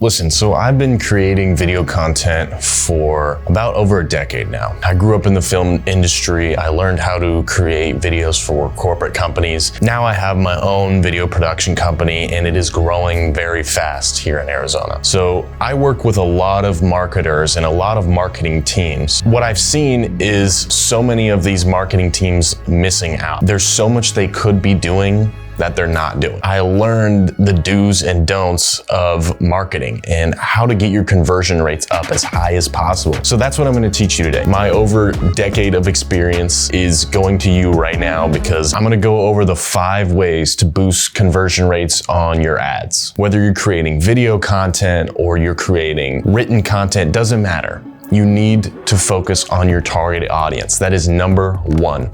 Listen, so I've been creating video content for about over a decade now. I grew up in the film industry. I learned how to create videos for corporate companies. Now I have my own video production company and it is growing very fast here in Arizona. So I work with a lot of marketers and a lot of marketing teams. What I've seen is so many of these marketing teams missing out. There's so much they could be doing that they're not doing. I learned the do's and don'ts of marketing and how to get your conversion rates up as high as possible. So that's what I'm gonna teach you today. My over decade of experience is going to you right now because I'm gonna go over the 5 ways to boost conversion rates on your ads. Whether you're creating video content or you're creating written content, doesn't matter. You need to focus on your target audience. That is number 1.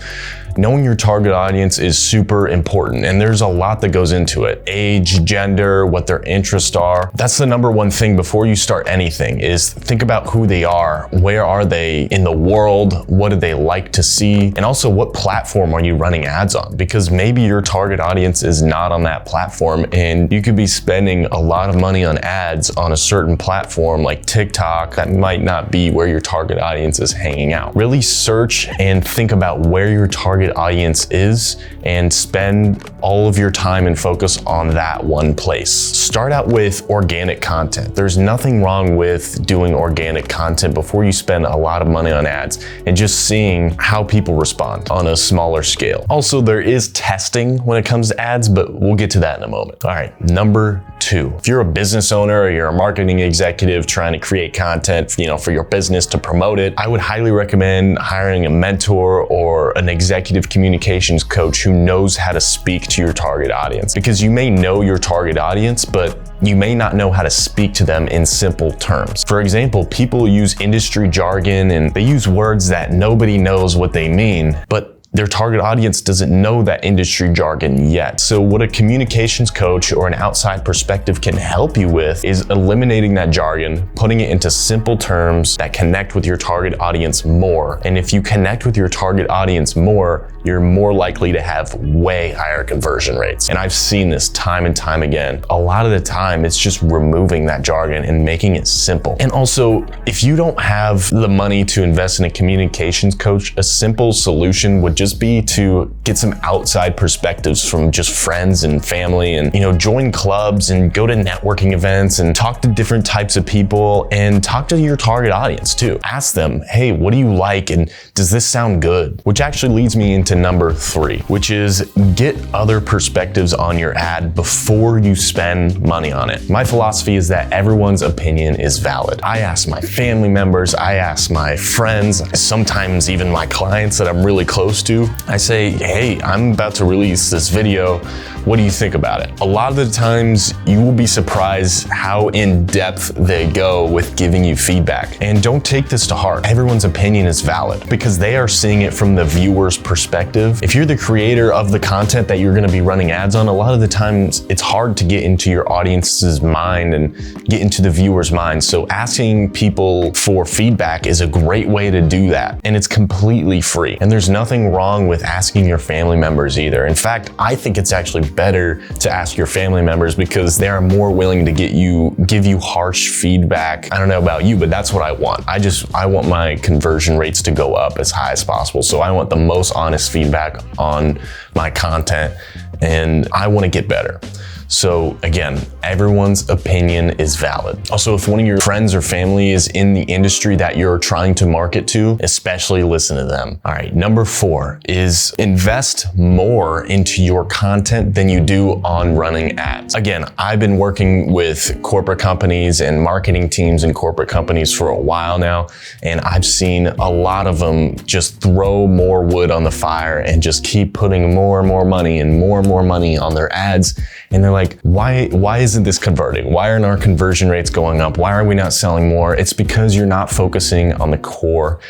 Knowing your target audience is super important, and there's a lot that goes into it. Age, gender, what their interests are. That's the number 1 thing before you start anything, is think about who they are. Where are they in the world? What do they like to see? And also, what platform are you running ads on? Because maybe your target audience is not on that platform, and you could be spending a lot of money on ads on a certain platform like TikTok that might not be where your target audience is hanging out. Really search and think about where your target audience is and spend all of your time and focus on that one place. Start out with organic content. There's nothing wrong with doing organic content before you spend a lot of money on ads and just seeing how people respond on a smaller scale. Also, there is testing when it comes to ads, but we'll get to that in a moment. All right, number 2. If you're a business owner or you're a marketing executive trying to create content, for your business to promote it, I would highly recommend hiring a mentor or an executive communications coach who knows how to speak to your target audience. Because you may know your target audience, but you may not know how to speak to them in simple terms. For example, people use industry jargon and they use words that nobody knows what they mean, but their target audience doesn't know that industry jargon yet. So what a communications coach or an outside perspective can help you with is eliminating that jargon, putting it into simple terms that connect with your target audience more. And if you connect with your target audience more, you're more likely to have way higher conversion rates. And I've seen this time and time again. A lot of the time, it's just removing that jargon and making it simple. And also, if you don't have the money to invest in a communications coach, a simple solution would just be to get some outside perspectives from just friends and family and, join clubs and go to networking events and talk to different types of people and talk to your target audience too. Ask them, hey, what do you like? And does this sound good? Which actually leads me into number 3, which is get other perspectives on your ad before you spend money on it. My philosophy is that everyone's opinion is valid. I ask my family members, I ask my friends, sometimes even my clients that I'm really close to. I say, hey, I'm about to release this video. What do you think about it? A lot of the times you will be surprised how in depth they go with giving you feedback. And don't take this to heart. Everyone's opinion is valid because they are seeing it from the viewer's perspective. If you're the creator of the content that you're gonna be running ads on, a lot of the times it's hard to get into your audience's mind and get into the viewer's mind. So asking people for feedback is a great way to do that. And it's completely free. And there's nothing wrong with asking your family members either. In fact, I think it's actually better to ask your family members because they are more willing to give you harsh feedback. I don't know about you, but that's what I want. I want my conversion rates to go up as high as possible. So I want the most honest feedback on my content and I want to get better. So again, everyone's opinion is valid. Also, if one of your friends or family is in the industry that you're trying to market to, especially listen to them. All right, number 4 is invest more into your content than you do on running ads. Again, I've been working with corporate companies and marketing teams in corporate companies for a while now, and I've seen a lot of them just throw more wood on the fire and just keep putting more and more money and more money on their ads. And they're like, why isn't this converting? Why aren't our conversion rates going up? Why are we not selling more? It's because you're not focusing on the core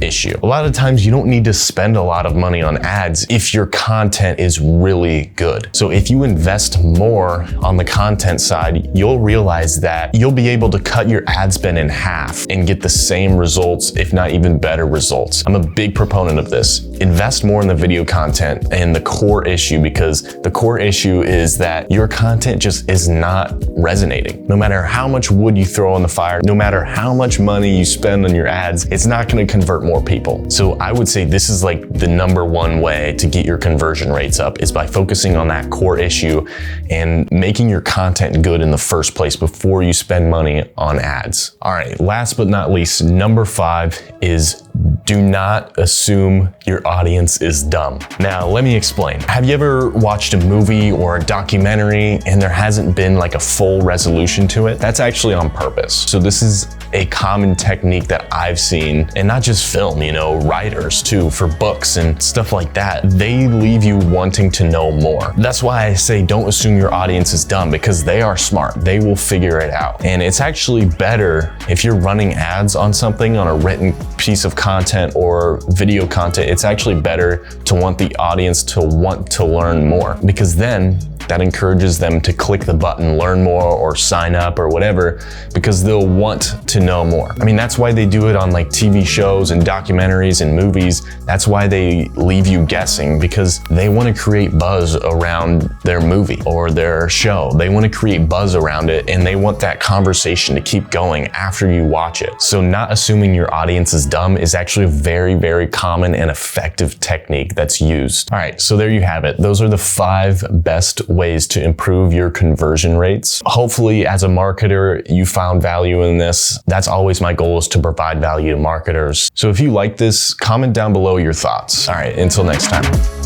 issue. A lot of times you don't need to spend a lot of money on ads if your content is really good. So if you invest more on the content side, you'll realize that you'll be able to cut your ad spend in half and get the same results, if not even better results. I'm a big proponent of this. Invest more in the video content and the core issue, because the core issue is that your content just is not resonating. No matter how much wood you throw on the fire, no matter how much money you spend on your ads, it's not going to convert more people. So I would say this is like the #1 way to get your conversion rates up, is by focusing on that core issue and making your content good in the first place before you spend money on ads. All right, last but not least, #5 is do not assume your audience is dumb. Now, let me explain. Have you ever watched a movie or a documentary and there hasn't been like a full resolution to it? That's actually on purpose. So this is a common technique that I've seen, and not just film, writers too, for books and stuff like that. They leave you wanting to know more. That's why I say don't assume your audience is dumb, because they are smart. They will figure it out. And it's actually better if you're running ads on something, on a written piece of content or video content, it's actually better to want the audience to want to learn more, because then that encourages them to click the button, learn more, or sign up or whatever, because they'll want to know more. I mean, that's why they do it on like TV shows and documentaries and movies. That's why they leave you guessing, because they want to create buzz around their movie or their show. They want to create buzz around it, and they want that conversation to keep going after you watch it. So not assuming your audience is dumb is actually a very, very common and effective technique that's used. All right, so there you have it. Those are the 5 best ways to improve your conversion rates. Hopefully, as a marketer, you found value in this. That's always my goal, is to provide value to marketers. So if you like this, comment down below your thoughts. All right, until next time.